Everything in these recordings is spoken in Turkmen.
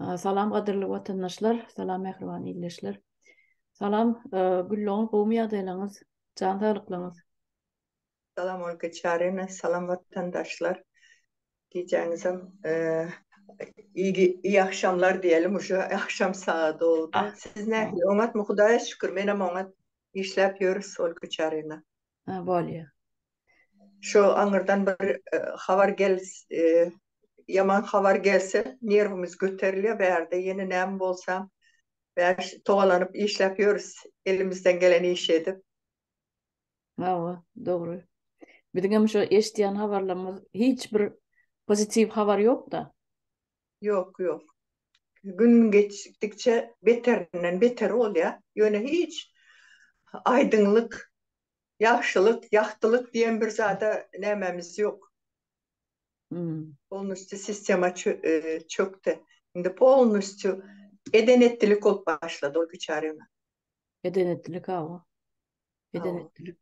Salam gaderly watandaşlar, salam mehriban illeşler. Salam, güllüğün gowmy ýagdaýlaryňyz, jan saglyklaryňyz. Salam Olga Çarina, salam vatandaşlar. Diyeceğinizim iyi akşamlar diyelim. Uşu akşam saati oldu. Ah, Siz ne? ha, Onat mı Hudaya şükür. Menem onat işlep yiyoruz Olga Çarina. bolýar. Şu anırdan bir haber yaman haber gelse nervimiz göteriliyor. Berde yeni nem bolsam ve tovalanıp işlep yiyoruz. Elimizden geleni iş edip. Ha, dogry. Biziňem şu eşdiýän habarlarymyz hiç bir pozitiv habar ýok da. Yok yok. Gün geçtikçe beterinden beter ol ya. Yöne hiç aydınlık, yaşlılık, yahtılık diyen bir zada nememiz yok. Hmm. Polnüstü sistema çöktü. Şimdi polnüstü edenetlilik olup başladı o güçarına. Edenetlik ha. Oh. Edenetlik.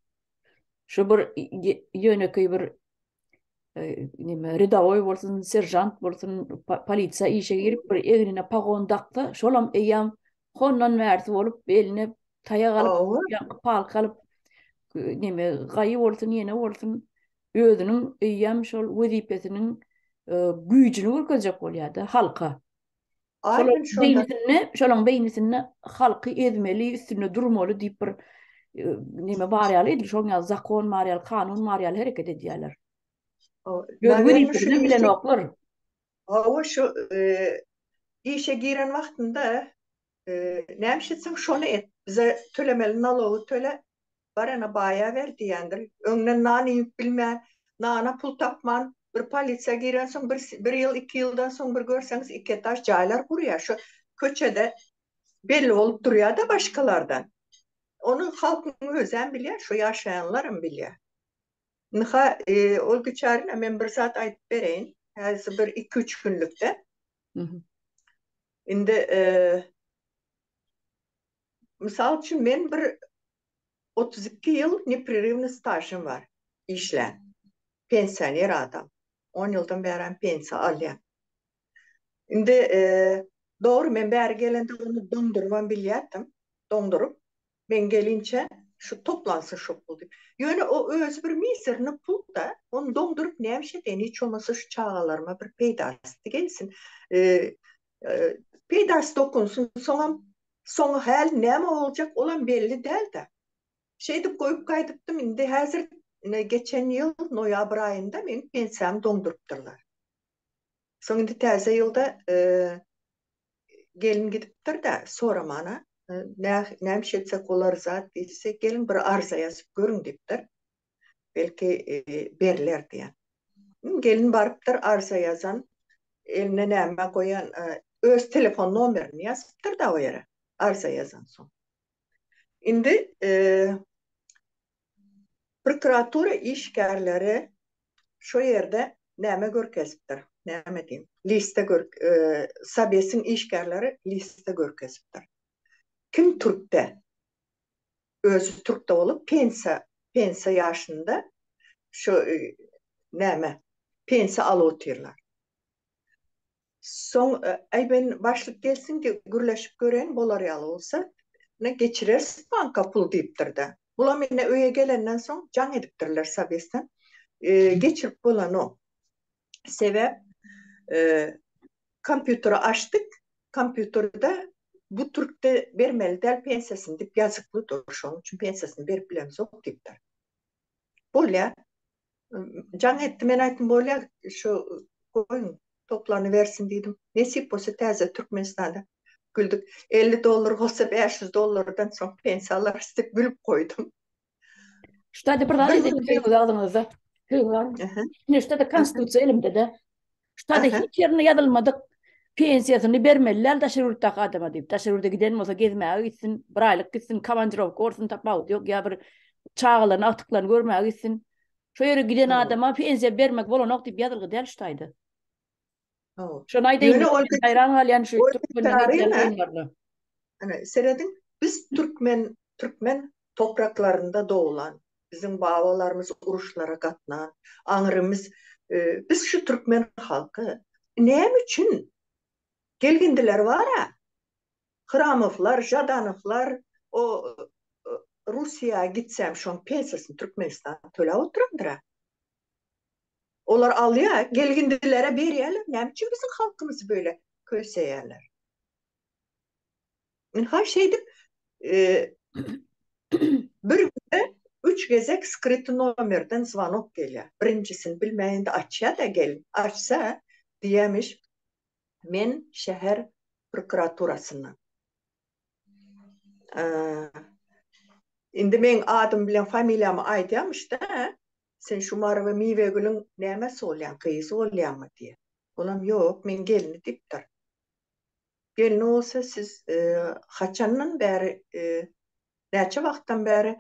Şu bir ýöneköý bir redaoy bolsun, serjant bolsun, polisiýa işe girip bir egrine pagon dakdy. Şolam eýýam hondan märsi bolup beline taýak alyp, Oh. palka alyp, gaýy bolsun, ýene bolsun, özüniň eýýam şol wezipesiniň güýjüni görkezjek bolýardy halka. Şolan Aynen şonda. beýnisinde, şolaň beýnisinde halky ezmeli, üstüne durmaly diýip bir barýaly idi. Şoňa zakon barýaly, kanun barýaly hereket edýärler. Oh. Göz Naverno şu wezipesine bilen işe, oklar. şu işe giren vaktinde nämşetsin şonu et. Bize tölemeli nalogu töle. Barana baya ver diyendir. Öňden nany ýüp bilmän, nana pul tapman, bir polisiýa giren soň bir ýyl, 2 ýyldan soň bir görseňiz iki etaş jaýlar gurýar. Şu köçede belli bolup durýar da başgalardan. Onu halkyň özem bilýär, şu ýaşaýanlarym bilýär. Niha ol güçärine men bir zat aýdyp bereýin. Häzir bir 2-3 günlükde. Indi misal üçin men bir 32 ýyl непрерывный stajym var işlen. Pensioner adam. 10 ýyldan beri pensiya alýan. Indi doğru men bäri gelende onu döndürmem bilýärdim. Dondurup men gelinçe şu toplansın şok boldy. Ýöne o öz bir miserni pul da onu dondurup näme deni hiç olmasa şu çağalarıma bir peýdasty gelsin. Peýdasty dokunsun soňa häl näme boljak olan belli däl de. Şeydi koyup kaydıptım indi hazır geçen yıl noyabr ayında benim pensiyamı donduruptırlar. Sonra indi terze yılda gelin gidiptir de sonra bana neymiş etsek olar zat deyse gelin bir arıza yazıp görün deyiptir. Belki berler diyen. Gelin barıptır arıza yazan eline neyme koyan öz telefon numarini yazıptır da o yere arıza yazan son. İndi prokuratura işgärleri şu yerde näme görkezipdir? Näme diýim? Liste Sabyesin işgärleri liste görkezipdir. Kim Türk'te? Özü Türk'te olup pensiya ýaşynda şu näme? Pensiya alypdyrlar. Soň ben başlyk gelsin ki gürleşip gören bolar ýaly bolsa ne geçirersiz banka pul diýipdir de. Bula mene öýe gelenden soň jaň edipdirler Sabyesden. Geçirip bolan o. Sebep kompüteri açtık. Kompüterde bu Türk'te vermeli del pensiyasını deyip yazıklı durur. Onun için pensiyasını verip bilemiz yok deyipler. Bolya can etti men aytdım bolya şu koyun toplarını versin dedim. Nesip olsa teze Türkmenistan'da güldük. $50 olsa $500'dan sonra pensiyalar istip gülüp koydum. Şurada bir tane Bir de gün ağzınızda. Şurada konstitusiya elimde de. Şurada aha. hiç yerine yazılmadık. Pensiyasını vermeliler taşerurttaki adama deyip. Taşerurda giden olsa gezmeye gitsin. Bir aylık gitsin. Kamandırovka orsun tapmağız yok. Ya bir çağlarını aktıklarını görmeye gitsin. Şu yere giden adama pensiya vermek bolanok deyip yazılgı değil şuraydı. Şuna aydayım. Yönü Hayran hal yani şu Türkmen'den Olga izleyenlerle. hani seredin biz Türkmen topraklarında doğulan bizim babalarımız uruşlara katnan anırımız biz şu Türkmen halkı neyem için Gelgindiler var ya, Hramovlar, Jadanovlar, o Rusya'ya gitsem şon pensasını Türkmenistan töle oturandıra. Olar alıyor, gelgindilere beriyorlar. Ne için bizim halkımız böyle köyseyerler? Her şeydi bir günde 3 gezek skrit nomerden zvanok geliyor. Birincisini bilmeyende açya da gel. Açsa diyemiş men şehir prokuraturasından. Indi men adım bilen familyamı aytyamış da sen şu marava mivegülün nemesi olyan, kıyısı olyan mı diye. Olam yok, men gelini diptar. Gelini olsa siz haçandan beri neçe vaktan beri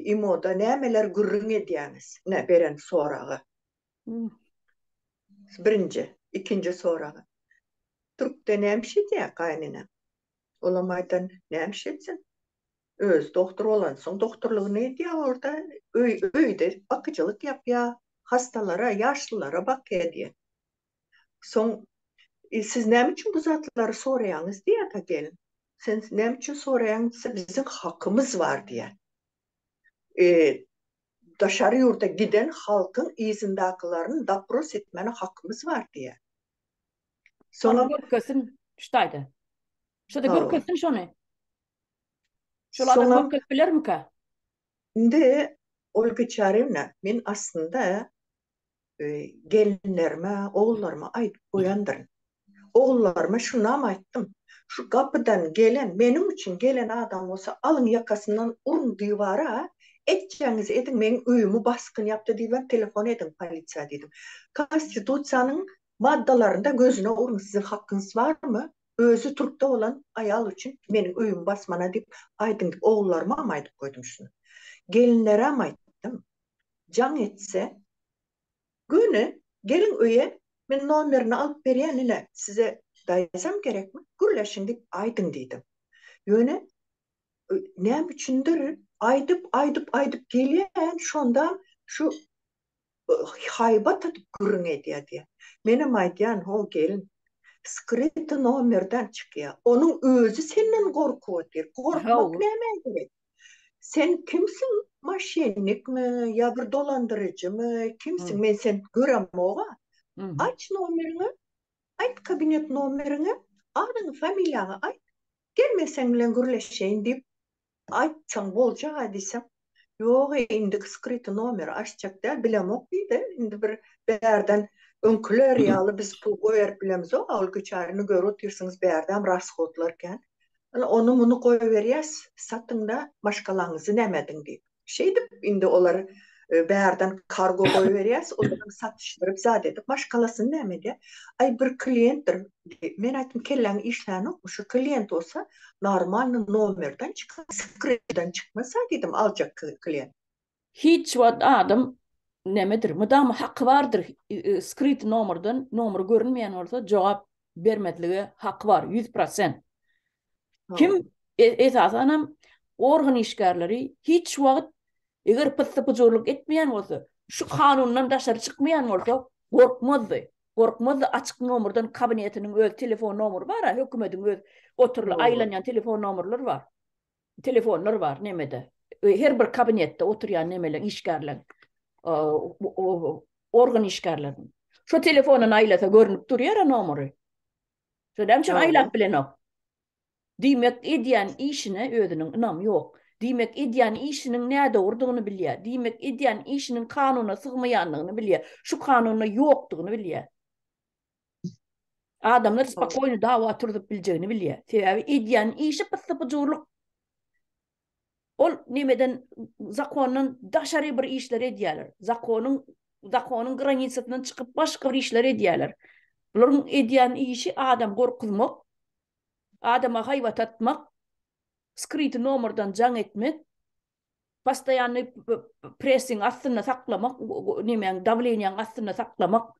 imoda nemeler gürrün ediyeniz. Ne beren sorağı. Birinci, ikinci sorağı. Türk'te nemşi diye kaynına. Olamaydan nemşi etsin. Öz doktor olan son doktorluğu ne diye orada öyde bakıcılık yap ya. Hastalara, yaşlılara bak ya diye. Son siz ne için bu zatları soruyorsunuz diye de gelin. Sen ne için soruyorsunuz? Bizim hakkımız var diye. Dışarı yurda giden halkın izindakilerini dapros etmene hakkımız var diye. Onu Sonra görkesin ştaydı. Şurada ha, görkesin şonu. Şolardan sonra görkes bilir mi ka? şimdi Olga Çarevna men aslında gelinlerime, oğullarıma ayıp koyandırın. Oğullarıma şunu ayttım. Şu kapıdan gelen, benim için gelen adam olsa alın yakasından urun divara edeceğiniz edin benim üyümü baskın yaptı diye ben telefon edin polisiye dedim. Konstitusiyanın maddelerinde gözüne urun sizin hakkınız var mı? Özü Türk'te olan ayal için benim üyümü basmana deyip aydın deyip oğullarıma ama aydıp koydum şunu. Gelinlere ama ayttım. Can etse günü gelin üye ben numaranı alıp vereyim ile size dayasam gerek mi? Gürleşin deyip aydın dedim. Yöne ne içindir aydıp geliyen şonda şu haybat atıp gürün ediyor diye. Benim aydiyan o gelin skriti numardan çıkıyor. Onun özü senden korkuyor diyor. Korkmak Havu. ne gerek? Sen kimsin? Maşinlik mi? Ya bir dolandırıcı mı? Hı. Kimsin? Ben sen görem oğa. Hı hı. Aç numaranı, ayt kabinet numaranı, adını, familyanı ayt. Gelmesen bilen gürleşeyin deyip aytsan bolca hadisem. Yok indi skrit numarı açacak der bilem ok deydi. Indi bir berden önküler yalı biz pul koyar bilemiz o. Algı çarını gör otursunuz berden rashodlarken. Onu bunu koyuveriyaz, satın da başkalarınızı nemedin deyip. Şeydi indi oları berden kargo koyuveriyaz, onları satıştırıp zat edip başkalasını nemedi. Ay bir kliyenttir. Men aytım kellen işlerini okmuş. Şu kliyent olsa normal numardan çıkar. Skripten çıkmasa dedim alacak kliyent. Hiç vad adam nemedir? Mıdam hakkı vardır. Skrit numardan, numar görünmeyen olsa cevap vermedliğe hak var. 100%. Ha, Kim esasen organ işgärleri hiç wagt eger pıtı etmeyen olsa, şu kanundan dışarı çıkmayan olsa korkmazdı. Korkmazdı açık numardan kabinetinin öz telefon numarı var ha, hükümetin öz oturlu doğru. aylanyan telefon numaraları var. Telefonlar var nemede. Her bir kabinette oturuyan nemeler işgärler. Organ işgärler. Şu telefonun aylasa görünüp duruyor ha numarı. Şu demçin Ha, aylap bilen ok. Diýmek edýän işine özüniň ynamy ýok. Diýmek edýän işiniň näde urdugyny bilýär. Diýmek edýän işiniň kanuna sygmaýanlygyny bilýär. Şu kanunyna ýokdugyny bilýär. Adamlar ha, spakoýny dawa turdup biljegini bilýär. Sebäbi edýän işi pysypjurluk. Ol nimeden zakonyň daşary bir işler edýärler. Zakonyň granisasynyň çykyp başga bir işler edýärler. Olaryň edýän işi adam gorkuzmak, adama haýbat atmak, skrit numardan can etmek, постоянный pressing aslında saklamak, nemen davlenyan aslında saklamak.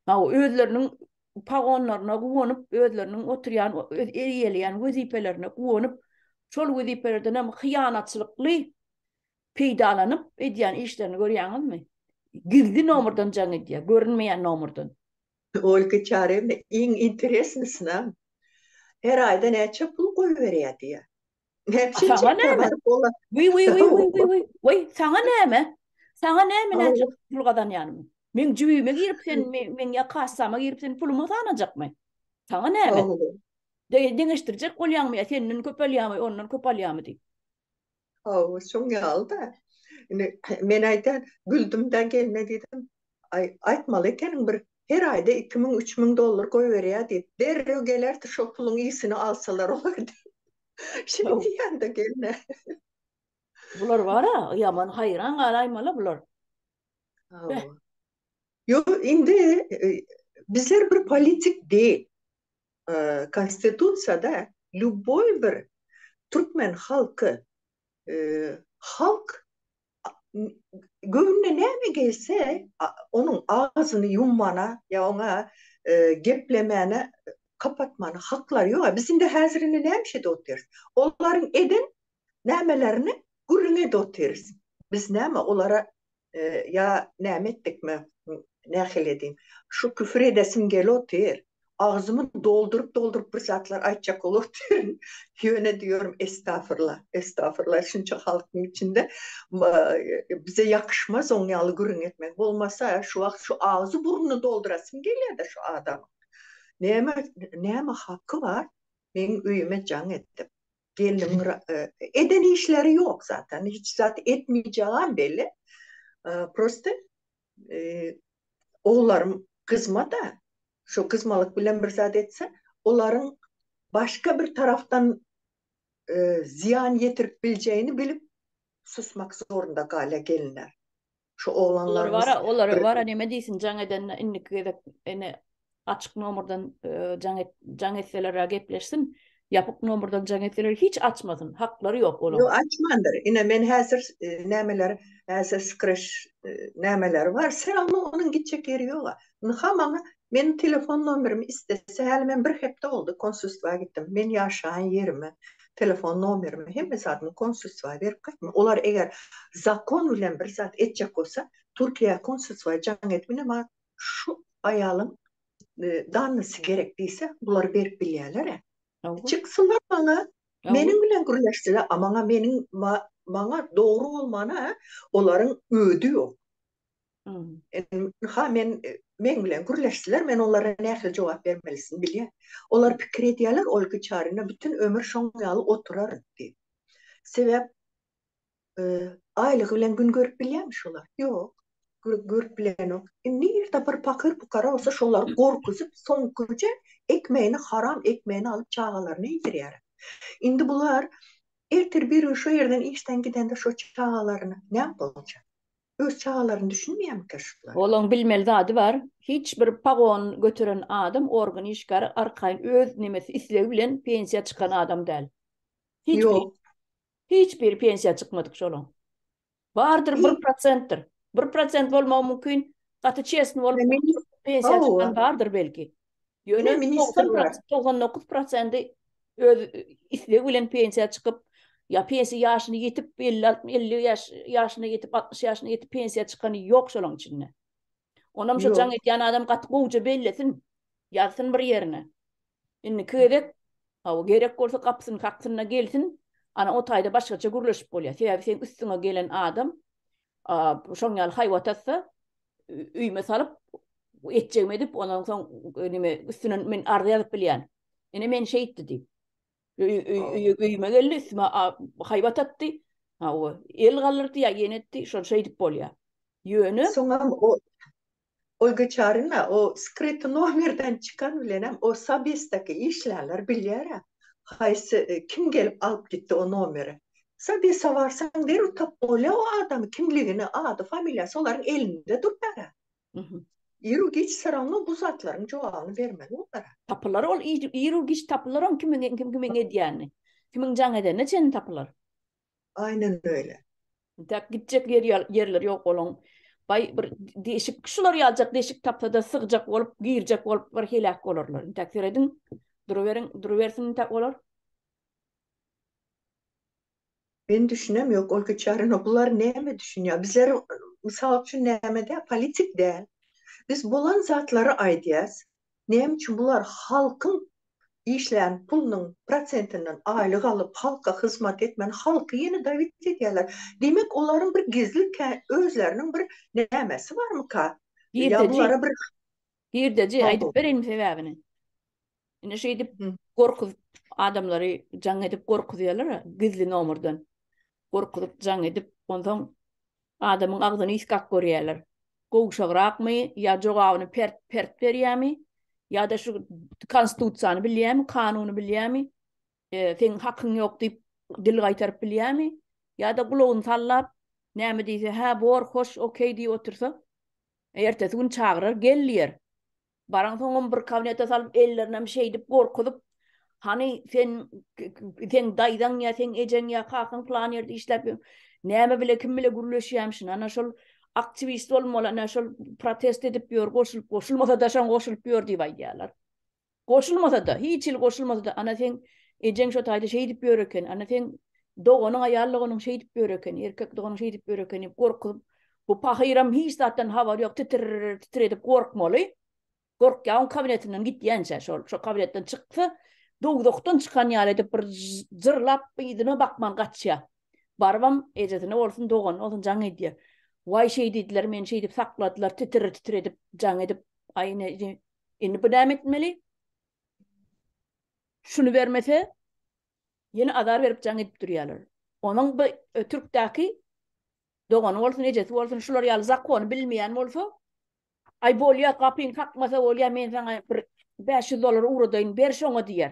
Ha özlerinin pagonlarına kuwanyp, özlerinin oturyan, eriyeleyen wezipelerine kuwanyp, şol wezipelerden hem hyýanatçylykly peýdalanyp edýän işlerini görýäňizmi? Gizli nomerden can edýär, görünmeýän nomerden. Olga çaremde en intereslisine her ayda neçe pul koyuveriyor diye. Sana Hepsi ne mi? varıp ola. Vıy vıy vıy vıy vıy vıy. Vıy sana ne mi? Sana ne mi ne Allah pulgadan yani mi? Men cüyüme girip sen men ya kassama girip sen pulumu sanacak mı? Sana ne mi? Allah Deneştirecek olyan mı ya senin köpelyan mı ondan köpelyan mı diye. Allah şun yalda. Yani, men aydan güldümden gelme dedim. Ay, aytmalı eken bir her ayda 2000-3000 dolar koyuveriyor diye. Derrew gelerdi şu pulun iyisini alsalar olur diye. Şimdi yanda gelme. Bular var ha yaman hayran alaymalı bular. Beh, Allah. Yo, indi bizler bir politik değil. Konstitutsiyada любой bir Türkmen halkı halk gönlüne ne mi gelse onun ağzını yummana ya ona geplemene kapatmana haklar yok. Bizim de hazırını ne bir şey de oturuyoruz. Onların edin nemelerini gurrune de oturuyoruz. Biz ne mi onlara ya ne ettik mi ne edeyim şu küfür edesim gel otur. Ağzımı doldurup bir saatler açacak olur diyorum. Yöne diyorum estağfurullah. Estağfurullah. Şunca halkın içinde bize yakışmaz on yalı gürün etmek. Olmasa şu ağzı burnunu doldurasım geliyor da şu adam. Neyme hakkı var? Benim üyüme can ettim. Gelinim eden işleri yok zaten. Hiç zaten etmeyeceğim belli. Proste e, oğullarım kızma da şu kızmalık bilen bir zat etse onların başka bir taraftan ziyan getirip bileceğini bilip susmak zorunda gale gelinler. Şu Olar var oğlanlarımız ha, olar bir var ha neme deysin can eden innik edip ene açık nomurdan can etseler gepleşsin. Yapık nomurdan can etseler hiç açmasın. Hakları yok yo olan. açmandır. Yine men hazır nemeler, hazır skreş nemeler var. Sen ama onun gidecek yeri yok. Ama benim telefon numarımı istese hal men bir hepte oldu. Konsulstluğa gittim. Men yaşayan yerimi, telefon numarımı hem zaten konsulstluğa verip kaçma. Olar eğer zakon bilen bir zat edecek olsa Türkiye konsulstluğa can etmin ama şu ayalın danlısı gerektiyse bunları verip bilyeler. Oğul. Çıksınlar bana. Oğul. Menin bilen gürleştiler ama bana doğru olmana onların ödü yok. Hmm. Men bilen gürleştiler men onlara nähil cevap vermelisin bilýär. Olar pikir edýärler olgy çaryna bütün ömür şoň ýaly oturar diýip. Sebäp aylygy bilen gün görüp bilýärmi şolar? Ýok. Görüp bilen ok. Nirde bir pakır pukara olsa şolar gorkuzyp soňkuja ekmeğini haram ekmeğini alıp çağalaryna ýetirýär. Indi bular ertir bir şu yerden işten gidende şu çağalaryny ne bolacak? Öz çağalaryny düşünmeýärmi kaşıklar? Olan bilmeli adı var. Hiçbir pagon götüren adam organ işgar arkayın öz nimesi isleği bilen pensiya çıkan adam değil. Hiçbir. Yok. Hiçbir pensiya çıkmadık şolun. Vardır İyi. 1%'tir. 1% olma mümkün. Katı çesin olup pensiya çıkan Hava. vardır belki. Yine Yönü minister var. 90%, 99% öz isleği bilen pensiya çıkıp ya pensiya yaşını yetip 50 yaşına yetip 60 yaşına yetip pensiya çıkanı yok şolun içinde. Onam şu can Yok. etýän adam gatly gowy bellesin. Ýatsyn bir ýerine. Indi kerek, hawa gerek bolsa kapsyn kaksyna gelsin. Ana o taýda başgaça gürleşip bolýar. Sebäbi sen üstüňe gelen adam, şoň ýaly haýwat atsa, üýme salyp etjegim edip ondan soň nime üstünen men ardy ýazyp bilýän. Ine men şeýitdi diýip. Üýme geldi, üstüme haýwat atdy. Hawa el galyrdy ýa genetdi, şol şeýdip bolýar. Ýönü Sonra o Olga Çarina o skrit nomerden çıkan bilenem o Sabis'taki işlerler bilyara. Haysı kim gelip alıp gitti o nomeri. Sabis'a varsan der o tap o adamı kimliğini adı familyası onların elinde durlar. Yürü geç saranlı bu zatların cevabını vermeli onlara. tapılar ol iru giş tapılar on kimin edýäni. Kimin jaň edene çen tapılar. Aynen öyle. Tak gidecek yerler yok olan. Bay bir değişik şular ýaljak değişik tapsada sığjak bolup giýirjek bolup bir helak bolarlar. Tak seredin duruversin tak bolar. Ben düşünem yok Olga Çarina bunlar ne mi düşünüyor? Bizler misal için ne de politik değil. Biz bulan zatları aydiyaz. Neyim için bular halkın işleyen pulunun prosentinden aylık alıp halka hizmet etmen halkı yeni davet ediyorlar. Demek onların bir gizli özlerinin bir nemesi var mı ka? Ya Girdeci, bulara bir girdeci Oho. aydıp verelim sebebini. Yine şey edip Hı. korkuz adamları can edip korkutuyorlar gizli nomurdan. Korkutup can edip ondan adamın ağzını iskak görüyorlar. Kovuşarak mı ya cevabını pert veriyor mi? Ya da şu konstitusiyanı biliyor mu? Kanunu biliyor mu? Senin hakkın yok deyip dil kaytarıp biliyor mu? Ya da kulağını sallap ne mi diyse ha bor hoş okey diye otursa ertesi gün çağırır gelliyor. Baran soňam bir kabinete salyp ellerine bir şey dip gorkudyp hani sen daýdan ya sen ejen ya kakyn plan ýerde işläp näme bile kim bile gürleşýärmişin ana şol aktivist bolmaly ana şol protest edip ýör goşulmasa da şan goşulyp ýör diýip aýdýarlar. Goşulmasa da hiç il goşulmasa da ana sen ejen şo taýda şey dip ýör eken ana sen dogynyň aýallygynyň şey dip ýör eken erkek dogynyň şey dip ýör eken gorkup bu pahyram hiç zatdan habar ýok titredip gorkmaly. Gorkýan kabinetinden gitdiýänçe şo kabinetten çykdy. Dogdokdan çykan ýaly edip bir jyrlap ýydyna bakman gaçýa. Barbam ejetine bolsun dogan olsun jaň edýär. Why şey diýdiler men şey dip sakladylar titredip jaň edip aýne indi bu däm etmeli. Şunu bermese ýene adar berip jaň edip durýarlar. Onuň bu Türkdäki dogan bolsun ejeti bolsun şular ýaly zakony bilmeýän bolsa ay bolýa kapyň kakmasa bolýa men sana bir $500 uğradaýyn ber şoňa diýer.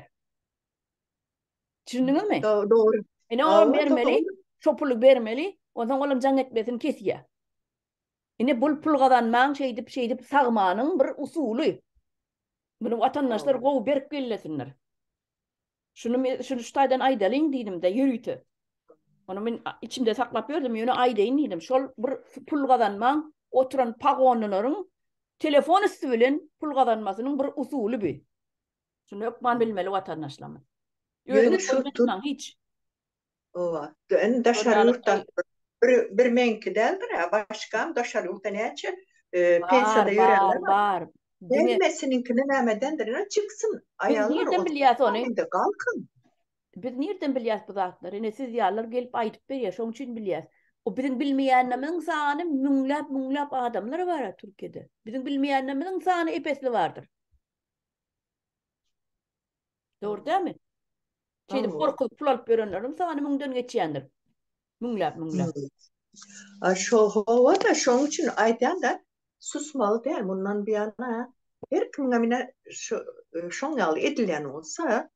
Düşündiňizmi? Doğru. Ene o Ava, bermeli, doğru. şo puly bermeli, ondan olam jaň etmesin kesýär. Ene bul pul gazanmaň şey dip sagmanyň bir usuly. Bunu watandaşlar gowy berip gellesinler. Şunu şu taýdan aýdalyň diýdim de ýürüýti. Onu men içimde saklap ýördüm, ýöne aýdaýyn diýdim. Şol bir pul gazanmaň oturan pagonlaryň telefon üstü bilen pul gazanmasynyň bir usuly bir. Şunu ökman bilmeli watandaşlar. Yönü Ýödüňiz şu koýmasyňdan hiç. Ova. En daşary ýurtdan bir menki däldir ya başkan daşary ýurtdan näçe pensiyada ýörenler var. Var. Gelmesininkini nämedendir çıksın. Biz Ayallar nereden bilýäs ony? Inde kalkın. Biz nereden bilýäs bu zatları? Ene siz ýalar gelip aýdyp berýär, şoň üçin bilýäs. O bizim bilmeýänleriň sany müňläp adamlar bar Türkiýede. Bizim bilmeýänleriň sany epesli bardyr. Doğru dämi? Şeyde korkup pul alyp berenleriň sany müňden geçýändir. Müňläp. Şo hova da şoň üçin aýdan da susmaly däl. Bundan bir her kimge mine şoň ýaly edilen bolsa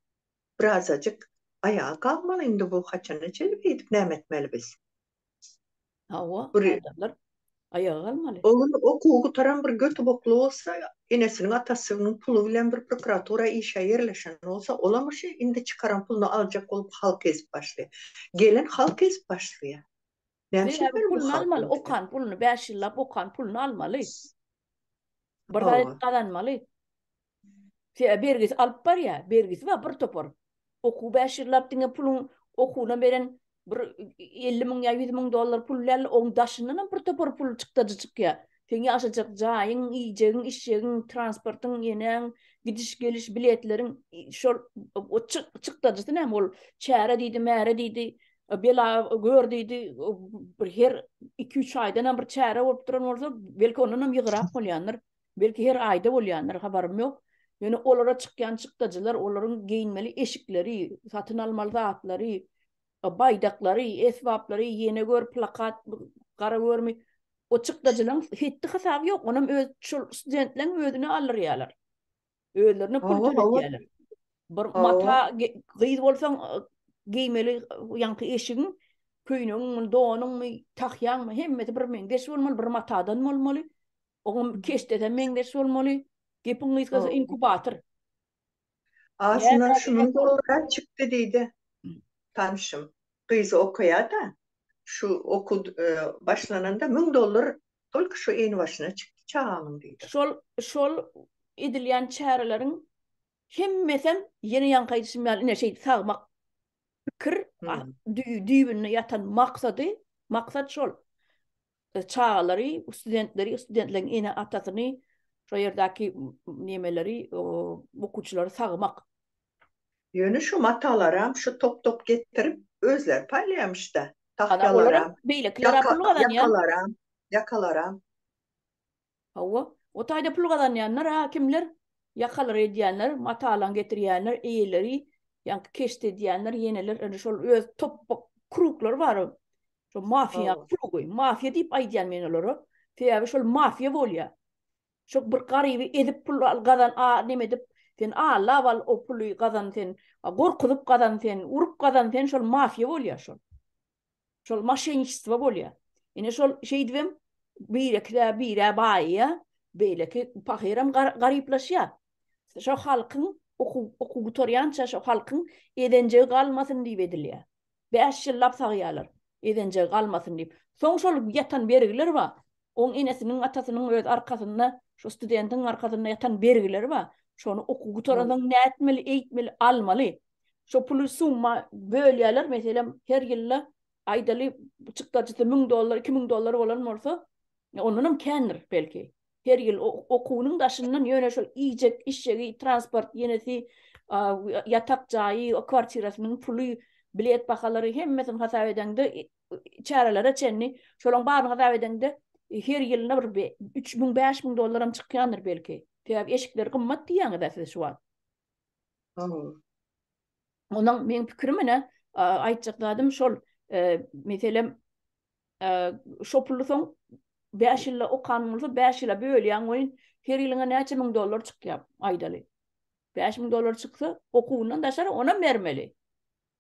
birazajyk ayağa kalkmaly indi bu haçany çelip edip näme etmeli biz. Hawa, Bir adamlar ayağa kalmaly. oğlum okuwu taran bir götü boklu olsa enesinin atasynyň pulu bilen bir prokuratura işe yerleşen olsa olamış indi çıkaran pulunu alacak olup halk ezip başlıyor. Gelen halk ezip başlıyor. Zira pulunu almaly, okan pulunu 5 ýyllap okan pulunu almaly. Bir da kazanmaly. Bergis alıp bar ya, bergis var bir topor. Oku 5 ýyllap diňe pulun okuna beren bir 50 000 ya 100 000 dollar pul läl oň daşyndan bir topor pul çykýar. Sen ýaşajak jaýyň, iýjegiň, işjegiň, transportyň, ýene gidiş geliş biletleriň şol o çykdadyjy näme ol çäre diýdi, märe diýdi, bela gör diýdi, bir her 2-3 aýdan bir çäre bolup duran bolsa, belki onunam ýygyrap bolýandyr. Belki her aýda bolýandyr, habarym ýok. Yani olara çıkan çıktıcılar, onların giyinmeli eşikleri, satın almalı zatları, baydakları, esvapları, yeni gör, plakat, kara görmü. O çıktıcıların hitti hesabı yok. Onun studentlerin ödünü alır yalar. Ödülerini kültür ediyorlar. Bir mata giyz olsan giymeli yankı eşiğin, köyünün, doğunun, takyan mı, hemmeti bir mengeç olmalı, bir matadan olmalı. Onun keşteden mengeç olmalı. Gepiniz kızı inkubator. Aslında şunun doğru çıktı deydi. Tanışım. Kızı okuya da şu okud başlananda $1000 tolk şu en başına çıktı çağalım deydi. Şol edilýän çärelerin hemmesen yeni yankaycısım ýaly şey sagmak pikir düýbüne ýatan maksat şol. Çağalary, studentleriň ene atasyny Şo yerdäki nemeleri, okuçylary sagmak. Yönü şu matalara şu top getirip özler paylayamış da. Ana olaram Tahyalara, beýlekler pul gazanýan. yakalara. Hawa, o taýda pul gazanýanlar kimler? Ýakalar edýänler, matalan getirýänler, eýeleri, ýa-ni keşte edýänler, ýeneler, ene şol öz top kruklar bar. Şo mafiýa Oo. krugy, mafiýa diýip aýdýan men olary. Täze şol mafiýa bolýar. Şo bir garyby edip pul gazan neme edip sen lawal o puly gazan sen gorkudyp gazan sen urup gazan sen şol mafiýa bolýar şol. Şol maşenistwa bolýar. Ene şol şey diýem bire baýa beýleki pahyram garyplaşýar. Şo halkyň okugutorýança şo halkyň edenje galmasyn diýip edilýär. 5 ýyllap sagýarlar. Edenje galmasyn diýip. Soň şol ýatan bergiler bar. Oň enesiniň atasynyň öz arkasynda şo studentiň arkasyna ýatan bergiler bar. Şonu okugutoranyň näetmeli, eýtmeli, almaly. Şo puly summa bölýärler, meselem her ýylla aýdaly çykdaçysy $1000, $2000 bolan bolsa, onunam kändir belki. Her ýyl okuwynyň daşyndan ýöne şol iýjek, işjegi, transport, ýenesi ýatak jaýy, o kwartirasynyň puly, bilet bahalary hemmesini hasap edende çäreler çenni, şolaň baryny hasap edende her ýylyna bir $3000-5000 çykýandyr belki. Täze eşikleri gymmat diýäňi da siz şu an. Onuň men pikirim ene aýtjakdym şol meselem şo puly soň 5 ýylla okan bolsa 5 ýyla bölýän goýun her ýylyna näçe $1000 çykýar aýdaly. $5000 çyksa okuwundan daşar ona mermeli.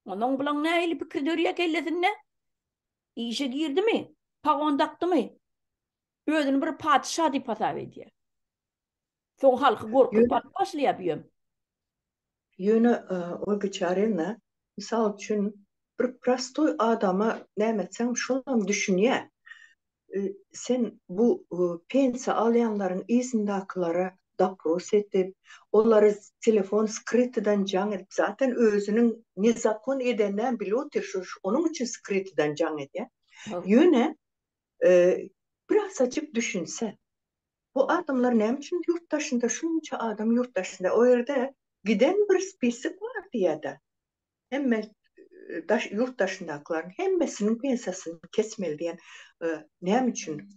Onuň bilen näili pikir dörýär kellesinne? İşe girdimi? Pagondakdymy? Özüni bir padşah diýip hasap edýär. Soň halky gorkup başlaýar ýöm. Yönü o geçarına misal üçün bir prostoy adama nämetsen şolam düşünýär. Sen bu pensiya alýanlaryň izindaklara dopros edip, olary telefon skritidan jaň edip, zaten özüniň nezakon edenden bile otur, onun için skritidan jaň edýär. Yöne biraz açıp düşünse, bu adamlar näme üçin yurttaşynda şunça adam yurttaşynda o ýerde giden bir spesik var diýär. Hemme yurttaşyndaklaryň hemmesiniň pensiýasyny kesmeli diýen näme üçin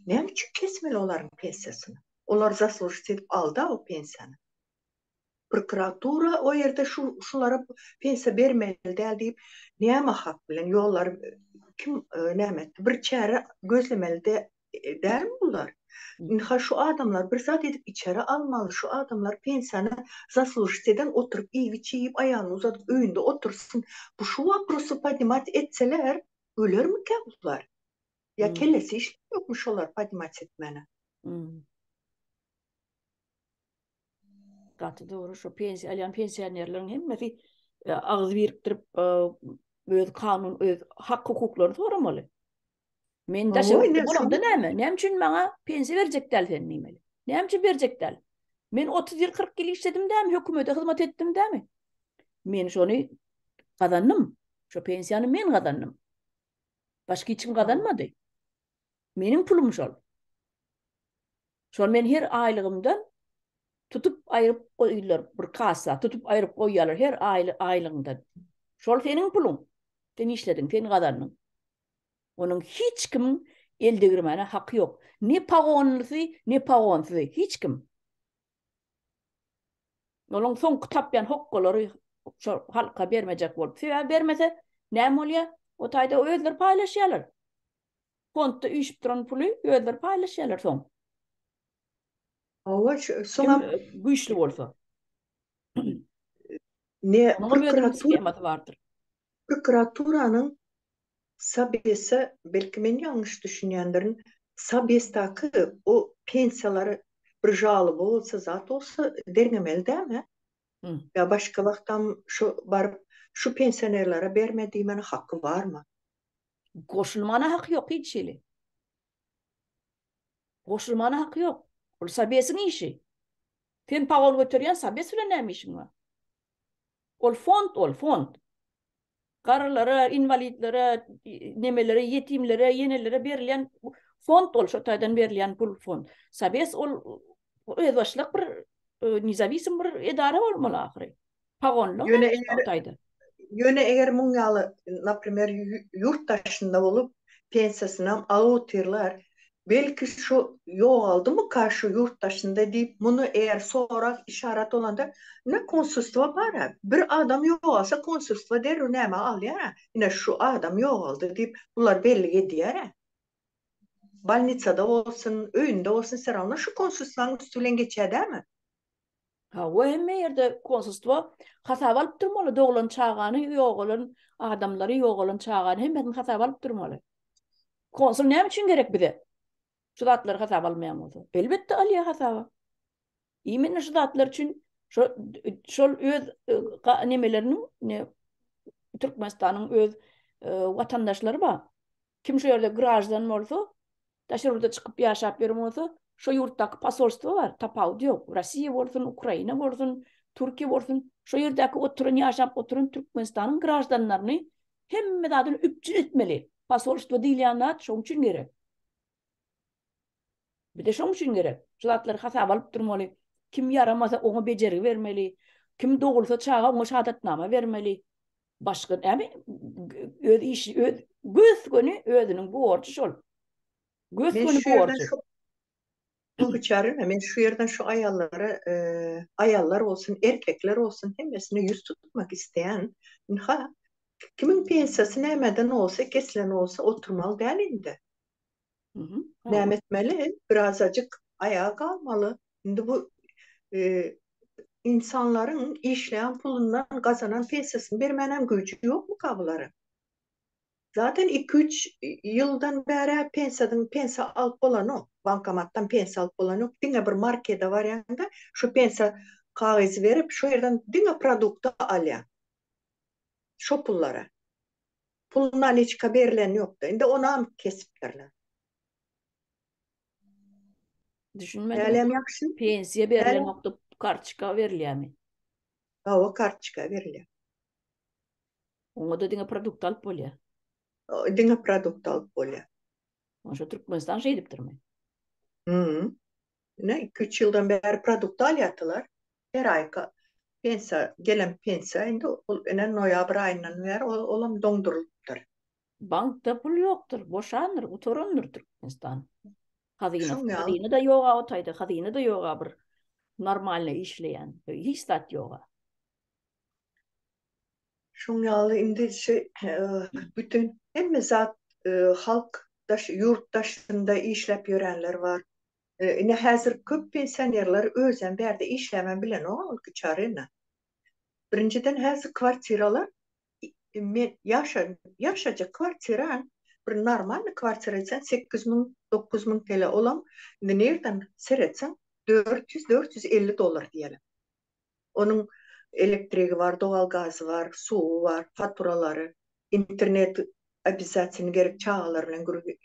kesmeli olaryň pensiýasyny? Olar zaslujit edip aldy o pensiýany. Prokuratura o ýerde şulara pensiýa bermeli däl diýip näme hak bilen ýollar kim näme etdi? Bir çäre gözlemeli dälmi bular? Şu adamlar bir zat edip içeri almalı. Şu adamlar pensiýany zaslujit eden oturup iýgi çiýip aýagyny uzatyp öýünde otursun. Bu şu waprosy podnimat etseler ölermikä bular? Ya kellesi işlemokmuş olar podnimat etmeni. Gaty dogry şo pensiýa alýan pensiýerleriň hemmesi agyz birikdirip öz kanun, öz hak hukuklary soramaly. Men daşy bolamda näme üçin maňa pensiýa berjekler sen nimeli? Näme üçin berjekler? Men 30 ýyl 40 ýyl işledim dämi, hökümete hyzmat etdim dämi? Men şonu gazandym. Şo pensiýany men gazandym. Başga hiç kim gazanmady. Meniň pulum şol. Şol men her aýlygymdan tutup aýryp goýýarlar, bir kassa tutup aýryp goýýarlar her aýlygyndan. Şol seniň pulun. Sen işledin, sen gazandyň. Onun hiç kim elde girmene hakkı yok. Ne pagonlusu, ne pagonsusu. Hiç kim. Onun son kitapyan hokkolary halka bermejek bolup. Sebäbi bermese näme bolýar? O taýda özler paylaşýarlar. Fondda üýşüp duran puly özler paylaşýarlar soň. Owa soňa güýçli bolsa. Ne prokuraturanyň sabesi, belki men ýalňyş düşünýändirin, sabestaky o pensiýalary bir jaly bolsa, zat olsa derňemeli dämi? Ya başka wagtam şu barıp şu pensionerlere bermediğime hakkı var mı? Koşulmana hakkı yok hiç şeyli. Koşulmana hakkı yok. O sabesiň işi. Sen pagol götürýän sabes bilen näme işiň var? Ol fond. Garalara, invalidlere, nemelere, yetimlere, yenelere berilýän fond ol, şo taýdan berilýän pul fond. Sabes ol öz başlyk bir nizavisin bir edara bolmaly ahry. Pagonlyň Yöne näme eger otaydy. yöne eger munyaly, napример, yurttaşynda bolup pensiýasyny alıwtyrlar. Belki şu yogaldy mı karşı yurttaşynda diýip muny eger sorak işaret olanda ne konsulstva bar. Bir adam yogalsa konsulstva der näme alýar. Ine şu adam yogaldy diýip bular belli edýär. Balnitsada olsun, öýünde olsun serawna şu konsulstwaň üstünden geçýär-mi? Ha, o hemme yerde konsulstva hasap alıp durmaly. Doglan çağany ýok olan adamlary ýok olan çağany hemmesini hasap alyp durmaly. Konsul näme üçin gerek bize? Şu zatlary hasap almaýan bolsa. Elbetde alýar hasaba. Ýa-ni şu zatlar üçin şol öz nemelerini ne Türkmenistanyň öz watandaşlary bar. Kim şu ýerde grajdan bolsa, taşyrda çykyp ýaşap bermese, şu ýurtdaky pasolstva bar, tapawdy ýok. Rossiýa bolsun, Ukraina bolsun, Türkiýe bolsun, şu ýerdäki oturan ýaşap oturan Türkmenistanyň grajdanlaryny hemme zadyny üpçü etmeli. Pasolstva diýilýänler şoň üçin gerek. Bir de şoň üçin gerek. Şu zatlary hasap alyp durmaly. Kim yaramasa oňa bejeri bermeli. Kim dogulsa çağa oňa şahadatnama bermeli. Başga näme öz işi öz göz günü özüniň borçy şol. Göz Men günü şu yerden borçy. şu Bulguçarım, men şu yerden şu ayallara, ayallar olsun, erkekler olsun hemmesine yüz tutmak isteyen, ha, kimin pensiyası nämeden olsa, kesilen olsa oturmalı değil indi. Hı hı. Nämetmeli, birazcık ayağa kalmalı. Şimdi bu insanların işleyen pulundan kazanan pensiyasını vermenem gücü yok mu kabuları? Zaten 2-3 yıldan beri pensiya alıp bolan o. Bankamattan pensiya alıp bolan o. Diňe bir markede var ýanda şu pensiya kagyzy berip şu yerden diňe produkty alýar. Şu pullara. Puluna hiç berilen ýokda. Indi onam kesipdirler. Düşünmedim. Näleem ýakşy? Pensiye berilen Näleem? nokta kartçıka verilýärmi? O kartçyka berilýär. Oňa da diňe produkt alyp bolýar. Diňe produkt alyp bolýar. Oňa Türkmenistan şey dipdirmi? Ne 2-3 yıldan beri produkt alýardylar. Her ay pensiya, gelen pensiya indi enen noýabr aýyndan beri olam doňdurulupdyr. Bankda pul ýokdur, boşanır, utorundur Türkmenistan. Şoň ýaly. Hazyny da ýoga otaydy, hazyny da ýoga bir normalny işleýän. Hiç zat ýoga. Şoň ýaly indi bütün hemme zat halkdaş, yurtdaşynda işlep ýörenler var. Ine häzir köp pensionerler özem berde işleme bilen o çarena. Birinciden häzir kwartiralar men yaşaja kwartiran bir normal kwartira etsen 8.000 9.000 TL olam. Indi nerden seretsen 400-450 dolar diyelim. Onun elektrigi var, doğal gazı var, suğu var, faturaları, internet abizasyonu gerek çağlarla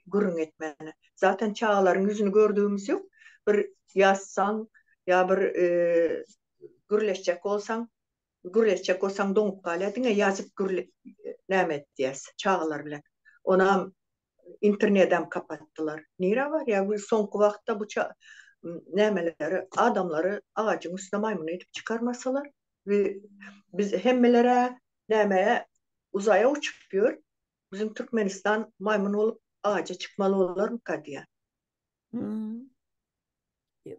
gürün etmeni. Zaten çağların yüzünü gördüğümüz yok. Bir yazsan ya bir gürleşecek olsan donup kalıyor. Dine yazıp nämet diyes çağlar bilen. Ona internetten kapattılar. Nira var ya bu son vakta bu nämeleri adamları ağacın üstüne maymun edip çıkarmasalar ve biz hemmelere nämeye uzaya uçuyor. Bizim Türkmenistan maymun olup ağaca çıkmalı olur mu kadiye?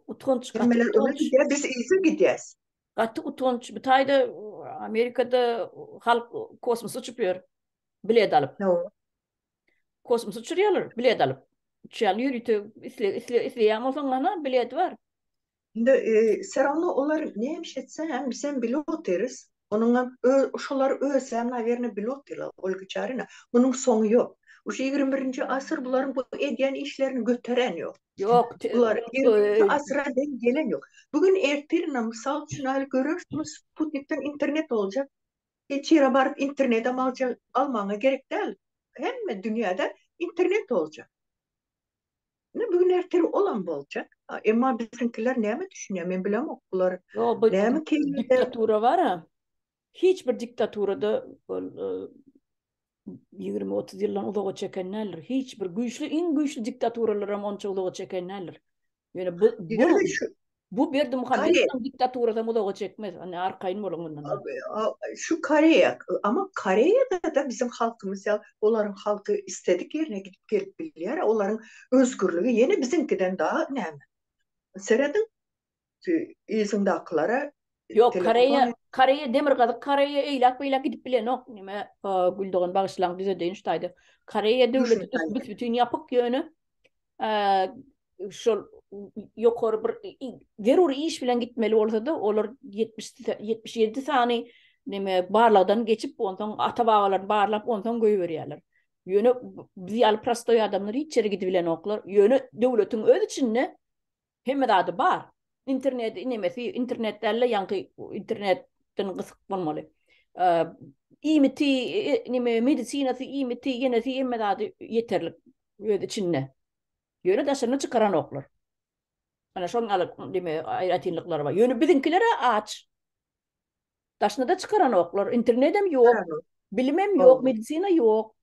Utanç, Hemmeler öyle gidiyor, biz izi gidiyoruz. Katı utanç. Bir tayda Amerika'da halk kosmos uçuyor. Bilet alıp. No. Kosmos uçuruyorlar. Bilet alıp. Uçuyan yürütü. İsleyen olsan bilet var. Şimdi seranlı olar neymiş etse hem bizim pilot deriz. Onun şolar özlemle verine pilot diyorlar. Olgu çarına. Bunun sonu yok. O 21. asır bunların bu ediyen işlerini götüren yok. Yok. Bunlar 20. asıra denk gelen yok. Bugün ertirine misal için hali görürsünüz. Sputnik'ten internet olacak. Hiç yere varıp internete almana gerek değil. Hem dünyada internet olacak. Ne bugün erteri olan bu olacak. Ama bizimkiler ne mi düşünüyor? Ben bilemem bunlar. Yo, bu Ne mi keyifli? diktatura var ha. Hiçbir diktaturada 20-30 yıldan uzağa çekenlerler. Hiçbir güçlü, en güçlü diktaturalar ama onça uzağa çekenlerler. Yani bu Bu Berdi Kore, Muhammed'in diktatörü da mudağa çekmez. Hani arkayın bolun bundan. şu Kore'ye ama Kore'de de bizim halkımız ya onların halkı istedik yerine gidip gelip biliyor. Onların özgürlüğü yine bizimkiden daha önemli. Seredin izin aklara Yok telefon Karaya demir gazyk Karaya eýlak beýlak gidip bilen ok nime Güldogan bagışlaň bize deýin ştaýdy. Karaya döwleti düşünsen. bütün ýapyk ýöne şol ýokary bir zerur iş bilen gitmeli bolsa da olar 77 sany nime barlagdan geçip ondan ata-babalaryny barlap ondan göý berýärler. Ýöne biz ýaly prostoy adamlar hiç ýere gidip bilen oklar. Ýöne döwletiň öz içinde hemme adı bar. İnternet inemesi internetlerle yankı internetten kısık olmalı. İmiti nime medisinası imiti yenesi emme adı yeterli öyle içinde. Yöne daşını çıkaran oklar. Ana şoň alıp nime aýratynlyklar var. Yöne bizinkilere aç. Daşını da çıkaran oklar. İnternetem yok. Bilimem yok, Oldu. medisina yok.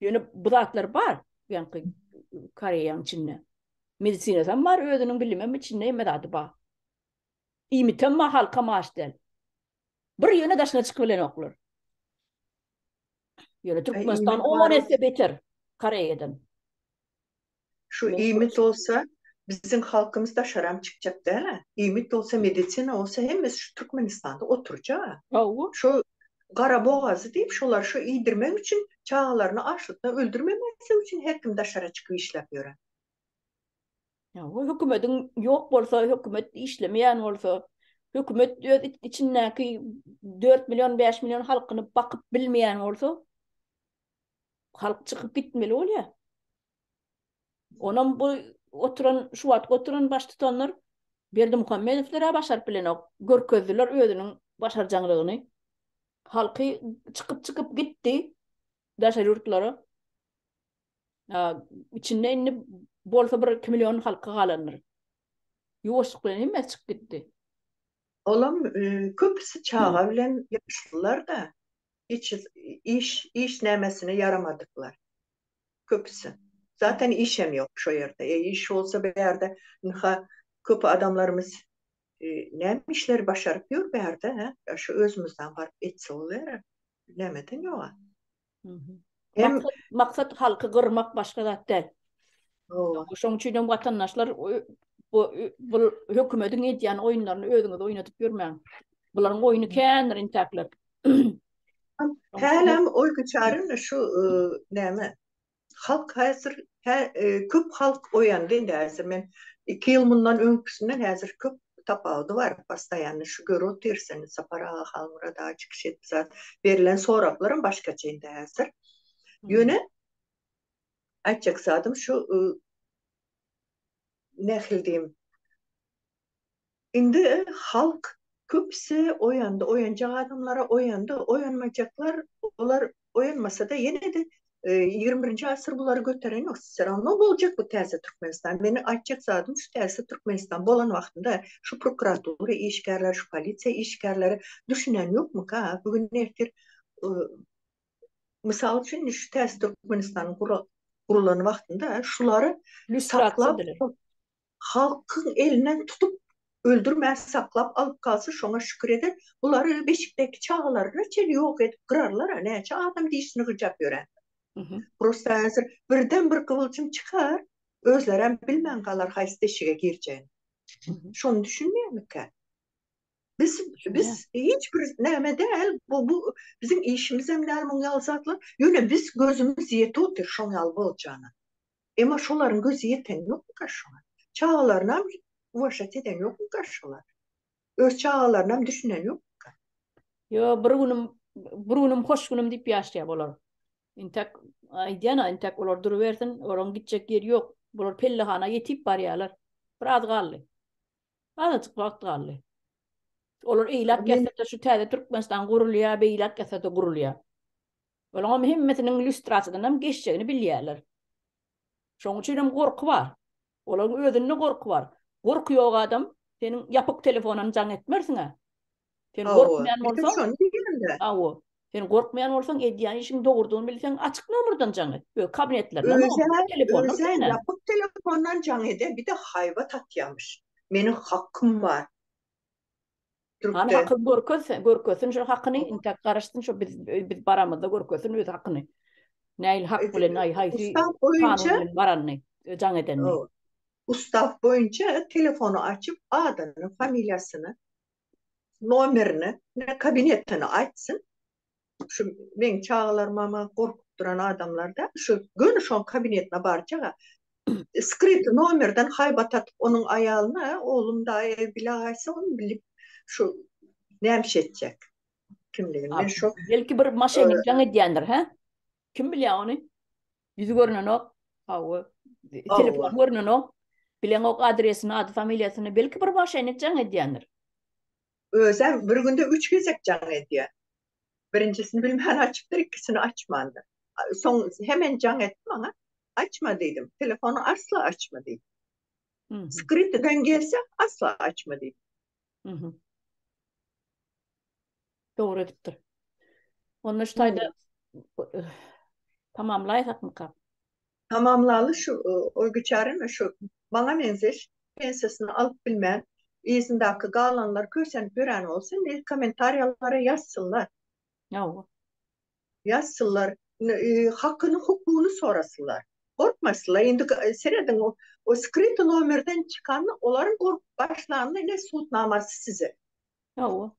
Yöne budaklar bar. Yankı Koreýanyň içinde. Medisinasam var, özünün bilimem içinde emme adı bar. İmitem ma halka maaş del. Bir yöne daşına çıkıp bilen oklar. Yöne Türkmenistan İmit o var. nese beter Koreýadan. Şu imit olsa bizim halkımızda şaram çıkacak değil mi? İmit olsa medisina olsa hemiz şu Türkmenistan'da oturacak. Awu. Şu Kara Boğazı deyip şolar şu iyidirmek için çağlarını açlıktan öldürmemesi için her kim daşara çıkıp işlep Awu hökümetin yok bolsa, hökümet işlemeýän bolsa, hökümet öz içindäki 4 milyon 5 milyon halkyny bakyp bilmeýän bolsa, halk çıkıp gitmeli bolýar. Onan bu oturan şu wagt oturan baş tutanlar Berdi Muhammedowlere başaryp bilen ok. Görkezdiler özüniň başarjanylygyny. Halky çıkıp gitti. Daşary ýurtlara. İçinde inni bolsa 1 milyon halka galanır. Ýuwaşlyk bilen hemme çıkyp gitdi. Olam köpüsü çağa bilen yaşlılar da hiç iş nämesine yaramadıklar. Köpüsü. Zaten işem yok şu yerde. İş olsa bir yerde köpü adamlarımız ne işleri başarıp yok bir yerde. Ya şu özümüzden varıp etse oluyor. Bilemedin yok. Hem Maksat halkı gırmak başka zat değil. Şoň üçin watandaşlar bu hökümetin edýän oýunlaryny özüňiz oýnatyp görmäň. Bularyň oýuny kändirin täkler. Hälem oy güçarın şu näme? Halk häzir köp halk oyandy indi häzir men 2 ýyl mundan öňküsinden häzir köp tapawdy var. Pastaýanly şu görüp terseni sapara halmura da çykyş etip berilen soraklaryň başgaça indi häzir. Ýöne aýtjak sadym şu nähil diýim. Indi halk köpse oyandı, oyanacak adamlara oyandı, oyanmayacaklar, onlar oyanmasa da yine de 21. asır bunları götüren yok. Sıra ne olacak bu tezi Türkmenistan? Beni açacak zaten şu tezi Türkmenistan bolan vaktinde şu prokuratura işgərler, şu polisiya işgərleri düşünen yok mu ka? Bugün nertir misal için şu tezi Türkmenistan'ın kurulan vaktinde şuları saklap halkın elinden tutup öldürmez, saklap alıp kalsa şuna şükür eder. Bunları Beşik'teki çağlarına çeli yok edip kırarlar. Ne çağ adam dişini gıcap gören. Prosta hazır birden bir kıvılcım çıkar. Özlerem bilmem kalar haysteşiğe gireceğini. Şunu düşünmüyor mu ki? Biz hiçbir neme değil. Bu bizim işimiz hem de alman zatlar. Yine biz gözümüz yeti otur şunu al olacağına. Ama şunların gözü yeten yok mu karşılar? Çağlarına uvaşat eden yok mu karşılar? Öz çağlarına düşünen yok mu? Yo, bir günüm hoş günüm deyip yaşaya bolar. İntek aydiyana intek olar duruversin, oran gidecek yer yok. Bolar pellihana yetip baryalar. Biraz galli. Azıcık vakt galli. Olar eýlak gelse de şu täze Türkmenistan gurulýar, beýlak gelse de gurulýar. Olar mühimmetiniň illüstrasyondan hem geçjegini bilýärler. Şoň üçin hem gorky bar. Olaryň özüne gorky bar. Gorky ýok adam senin yapık telefonun jaň etmersiň. Sen gorkmayan bolsaň, awo. Sen gorkmayan bolsaň, edýän işiň dogurdygyny bilseň, açyk nomerden jaň et. Böyle kabinetlerden telefondan özel yapık telefondan jaň eder, bir de hayva tatýamış. Menin hakkım var. Hani Türk'te. hakkı görkösün şu hakkını inte karıştın şu biz baramızda görkösün öz hakkını. Näil hak bilen ay haysi Ustav boyunca kanun bilen baranny jaň edenni. o, Ustav boyunca telefonu açıp adını, familyasını, numerini, ne kabinetini açsın. Şu ben çağlarıma korkuturan adamlarda şu gün şu kabinetine barca script numerden haybat atıp onun ayağına oğlum da ev bile aysa onu bilip şu neymiş edecek kimliğini. Ben şu Belki bir maşenik jaň edýändir, he? Kim bilýär ony? Yüzü görünen o. Hawa. Allah. Telefon görünen o. Bilen ok adresini, adı familiýasyny belki bir maşenik jaň edýändir. Özel bir günde 3 gezek can ediyor. Birincisini bilmeyen açıktır, ikisini açmadı. Son hemen can ettim ama açmadıydım. Telefonu asla açmadıydım. Script'den gelse asla açmadıydım. Doğru edipdir. Onu ştayda tamamlaysak mı kap? Tamamlalı şu o güçarın şu bana benzer pensasını alıp bilmeyen izindeki galanlar köşen gören olsun ne komentaryalara yazsınlar. Yahu. Yazsınlar. Hakkını hukukunu sorasınlar. Korkmasınlar. Şimdi seyreden o script numerden çıkan onların başlarında ne suçlaması size. Yahu.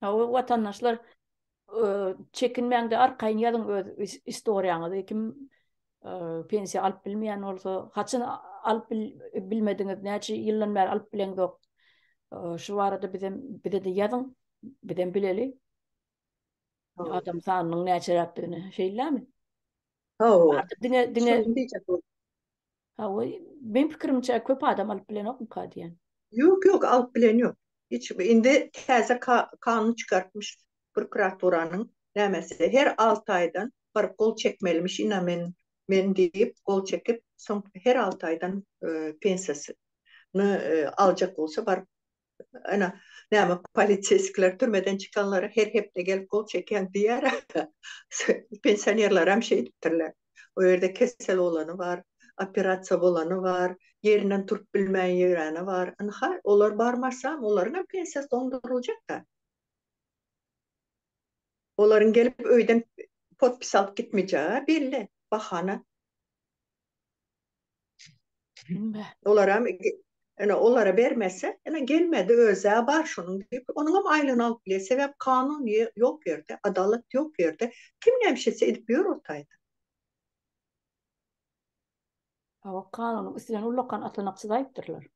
Yahu vatandaşlar çekinmeğinde arkayın yazın öz istoriyaňyzy kim pensiya alıp bilmeyen olsa haçın alıp bilmediňiz näçe ýyldan bäri alıp bileňiz şu barada bize de yazın bizden bileli adam sanynyň näçe ýatdygyny şeýlerämi? Artık dine benim pikirimçe köp adam alıp bilen ok mu kadiyen? Yok alıp bilen yok. Hiç indi täze kanun çıkartmış prokuraturanın nämesi her 6 aydan bir kol çekmelmiş ina men deyip kol çekip son her 6 aydan pensiyasını alacak olsa var. Ana näme polisiýeskler türmeden çıkanlara her hepde gelip kol çeken diýer. Pensionerler hem şey diýirler. O yerde kesel olanı var, operasiýa bolanı var, yerinden turup bilmeýän ýöreni var. Anha olar barmasam olaryň pensiyasy donduruljak da. Olaryň gelip öýden podpis alıp gitmeyeceği belli. Bahana. Olara vermese, gelmedi özel bar şunun deyip, onun hem aylığını alıp bile sebep kanun yok yerde, adalet yok yerde. Kim nemşesi edip yor ortaydı? Hava kanunun üstünden ullakan atlanakçı zayıptırlar.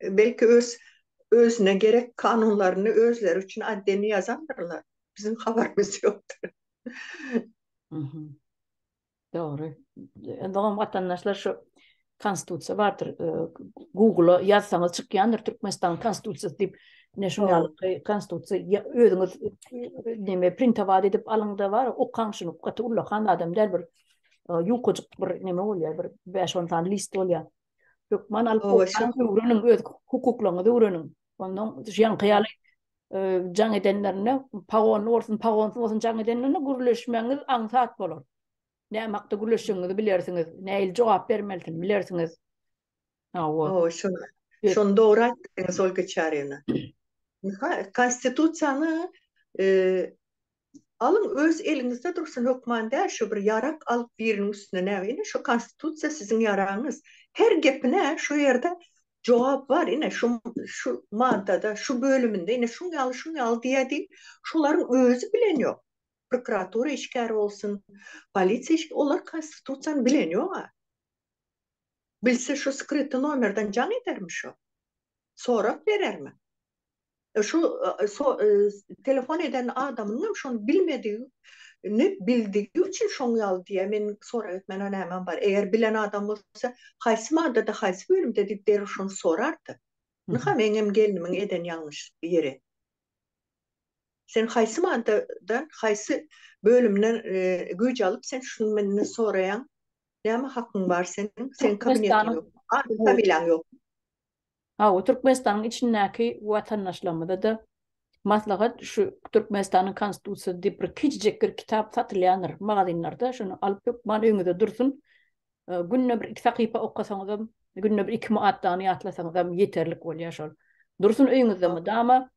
Belki özüne gerek kanunlarını özler için addeni yazandırlar. Bizim haberimiz yoktur. Doğru. Doğum vatandaşlar şu konstitusiya vardır. Google'a yazsanız çıkyandır Türkmenistan konstitusiyası deyip nasyonal konstitusiya özünüz neme print avad edip alında var. O kanşını katı ullakan adam der bir yukucuk bir neme oluyor. Bir 5-10 tane list oluyor. Yok man alıp öğrenin öz hukuklarını öğrenin. Ondan yan kıyalı can edenlerine pagonsuz olsun can edenlerine gürleşmeğiniz ansat bolur. Ne makta gürleşiňizi bilersiniz. Näil jogap bermelisin bilersiniz. Şunu doğru attınız Olga Çarina. Konstitusiýany alın öz elinizde dursun hukmanda şu bir yarak alıp birinin üstüne ne şu konstitusiya sizin yarağınız. Her gepine şu yerde cevap var yine şu maddada şu bölümünde yine şunu al diye değil. Şuların özü bileniyor. Prokuratura işgari olsun, polisiya işgari olar konstitusiyanı bileniyor ha. Bilse şu skripti numerden can edermiş o. Sonra verer mi? Telefon eden adamın şunu bilmediği bildiği için şunu al diye men sonra etmen hemen var. Eğer bilen adam olsa haysi madde de haysi bölüm dedikleri şunu sorardı. Ne benim gelinimin eden yanlış bir yere. Sen haysi maddeden haysi bölümden güç alıp sen şunu benimle sorayan ne mi hakkın var senin? Senin kabinetin yok. Kabilen yok. O Türkmenistan'ın içindeki vatandaşlarımızda da maslahat şu Türkmenistan'ın konstitusiýasy diýip bir kiçijek bir kitap satylýandyr magazinlarda şunu alıp man öňüňizde dursun. Günne bir 2 sakypa okasaňyz Günne bir 2 maattany ýatlasaňyzam ýeterlik bolýar şol. Dursun öýüňizde mi? Dama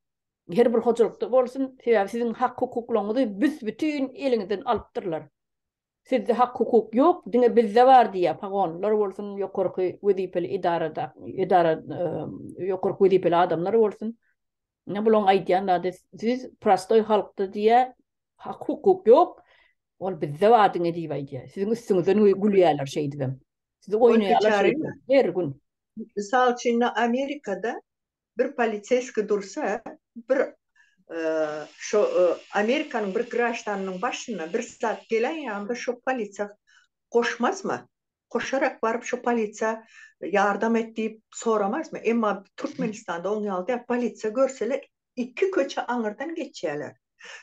her bir hoçulukda bolsun, sebäbi siziň hak hukuklaryňyzy büsbütün eliňizden alypdyrlar. Sizde hak hukuk yok, diňe bizde bar diýe pagonlar bolsun, ýokarky wezipeli idara ýokarky wezipeli adamlar bolsun. Ne bulan aýdýanlar, siz prostoy halkda diýe hak hukuk yok. Ol bizde bar diňe diýip aýdýar. Siziň üstüňizden gülýärler şeýdibem. Sizi oýnaýarlar şeýdibem. Her gün. Misal için Amerika'da bir poliseski dursa, bir şu Amerika'nın bir graştanının başına bir saat gelen yanında şu polisiya koşmaz mı? Koşarak varıp şu polisiya yardım ettiği soramaz mı? Ama Türkmenistan'da onun yalda polisiya görseler iki köçe anırdan geçiyorlar.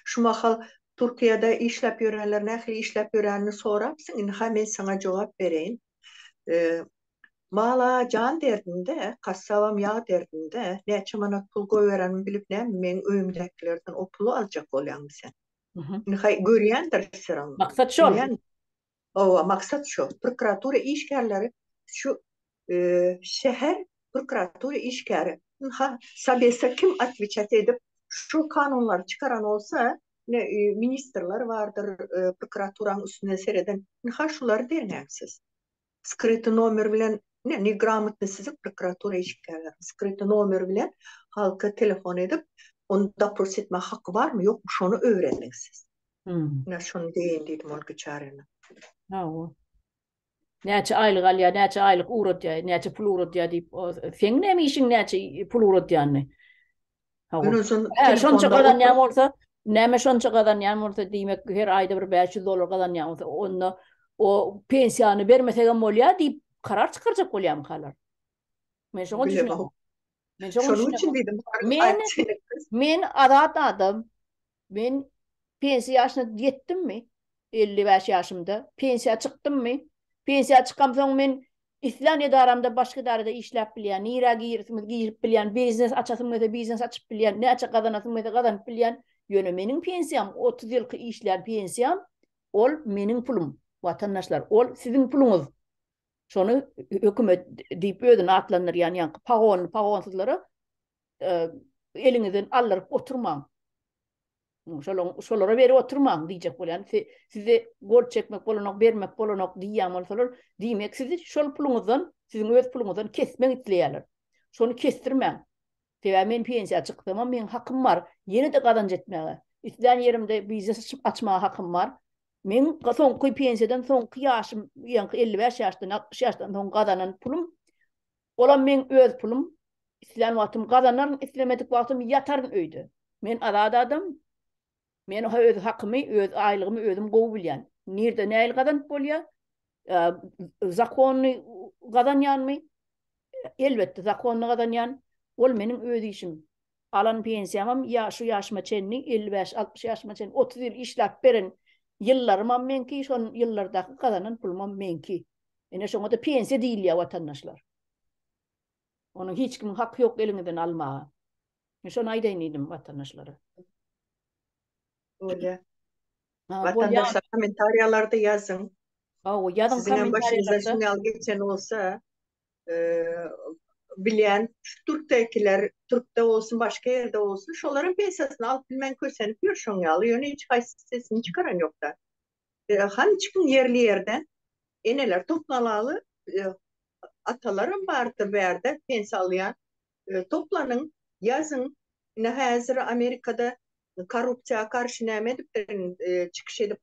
Şu mahal Türkiye'de işlep yörenler, nähli işlep yörenini sorapsın, hemen sana cevap vereyim. Mala can derdinde, kassavam yağ derdinde, neçe mana pul goýberanmy bilip ne, men öýümdekilerden o pulu aljak bolýarmy sen. Görýändir sen. Maksat şol. O maksat şu. Prokuratura işgärleri şu şäher prokuratura işgäri. Sabesa kim atwiçat edip şu kanunlar çıkaran olsa ne ministerler vardır prokuraturanın üstüne sereden. Şuları derňäksiz. Skryty nomer bilen ne gramotny sizi prokuratura işgärleri. Skryty nomer bilen halka telefon edip onda prosetme hakkı var mı yok mu şonu öğrenmeksiz. Ne şunu deyin dedim onu geçarına. Näçe aýlyk alýar, näçe aýlyk uğratýar, näçe pul uğratýar diýip sen näme işiň näçe pul uğratýarny? Şonça gadan ýam bolsa, näme şonça gadan ýam bolsa diýmek her aýda bir $500 gadan ýam bolsa, onda o pensiýany bermesegem bolýar diýip karar çykarjak bolýarmy halar. Men şoňa düşünýärm. Şonun için dedim. Men adat adam. Men pensiýa ýaşyna ýetdimmi? 55 ýaşymda pensiýa çykdymmy? Pensiýa çykam soň men İslam edaramda başga darada işläp bilýän, nira girip bilýän, biznes açasym bolsa biznes açyp bilýän, näçe gadanasym bolsa gadanyp bilýän. Ýöne meniň pensiýam 30 ýylky işlär pensiýam, ol meniň pulum. Watandaşlar, ol siziň puluňyz. Şonu hökümet diýip ödün atlanýar, ýani pagonsuzlara eliňizden allyp oturmaň. Şolara beri oturmaň diýjek bolýan. Size gol çekmek bolanok, bermek bolanok diýýän bolsalar, diýmek sizi şol puluňyzdan, siziň öz puluňyzdan kesmek isleýärler. Şonu kestirmäň. Sebäbi men pensiýa çykdym, men hakym bar. Ýene de gadan jetmäge. İsleýän ýerimde biznes açmaga hakym bar. Men soňky pensiýadan soňky ýaşym, ýa-ni 55 ýaşdan 60 ýaşdan soň gadanan pulum, olam men öz pulum. İsleýän wagtym gadanan, islemedik wagtym ýataryn öýde. Men adam. Men öz hakymy, öz aýlygymy özüm gowy bilýän. Nirde näil gadan bolýar? Zakony gadanýanmy? Elbetde zakony gadanýan. Ol meniň öz işim. Alan pensiýamam ýa şu ýaşyma çenni 55-60 ýaşyma çenni 30 ýyl işläp beren ýyllarymam menki, şon ýyllardaky gadanan pulmam menki. Ene şoňa da pensiýa diýilýär watandaşlar. Onuň hiç kim hakkı ýok eliňizden almaga. Şonu aýdaýyn edim watandaşlara. Öyle. Vatandaşlar komentaryalarda yazın. Sizin başınıza şunu geçen olsa bilen Türk'tekiler, Türk'te olsun başka yerde olsun şoların pensiyasını alıp bilmen kösenip yürşon yalı yöne hiç sesini çıkaran yok da. Hani çıkın yerli yerden eneler toplanalı atalarım vardı bir yerde pensiyalıyan toplanın yazın ne hazır Amerika'da korrupsiya karşı näme edip çıkış edip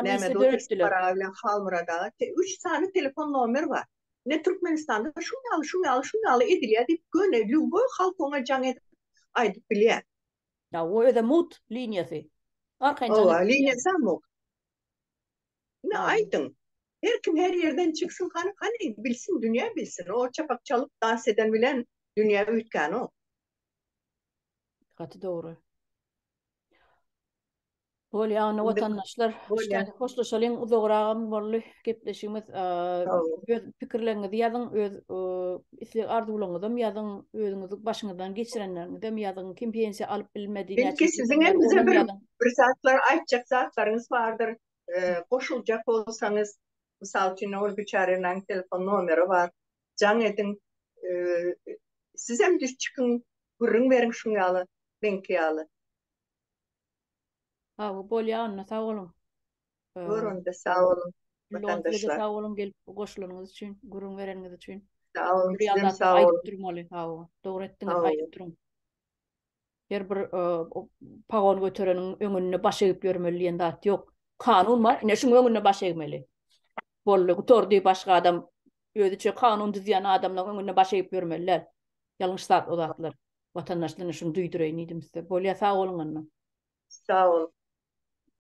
näme dolayısıyla para bilen halmırada 3 tane telefon nomer var. Ne Türkmenistan'da şunu al edilýär diýip göne lüboy halk oňa jaň edip aýdyp bilýär. Ya o öde mut linýasy. Arkançan. O linýasy mut. Ne aýdın? Her kim her yerden çıksın hani bilsin dünya bilsin. O çapak çalıp dans eden bilen dünya ütken o. Katı doğru. Bolýan watandaşlar, hoşlaşalyň uzogragam bolly gepleşigimiz, öz pikirleriňizi ýazyň, öz isleg arzularyňyzy ýazyň, özüňizi başyňyzdan geçirenleriňizi ýazyň, kim pensiýa alyp bilmedi. Belki sizin hem bize bir saatlar aýtjak zatlaryňyz bardyr, goşuljak bolsaňyz, mysal üçin ol biçarenin telefon nomeri bar. can edin. Siz hem düş çıkın, gurrun verin şunu yalı, benki yalı. Ha bu bol ya sağ olun. Buyurun da sağ olun Size de vatandaşlar. sağ olun gelip koşularınız için, gurun vereniniz için. Sağ olun, Bir sizem yaldatlık sağ aydıp olun. durmalı. Ha doğru Sağ ettiniz olun. aydıp durun. Her bir pagon götürenin önüne baş eğip görmeli dat yok. Kanun var. Yine şunun önüne baş eğmeli. Bollu torduğu başka adam ödüçe kanun düzüyen adamların önüne baş eğip görmeliler. Yanlış saat odatlar. Vatandaşlarına şunu duydurayım dedim size. Bolya sağ olun anne. Sağ olun.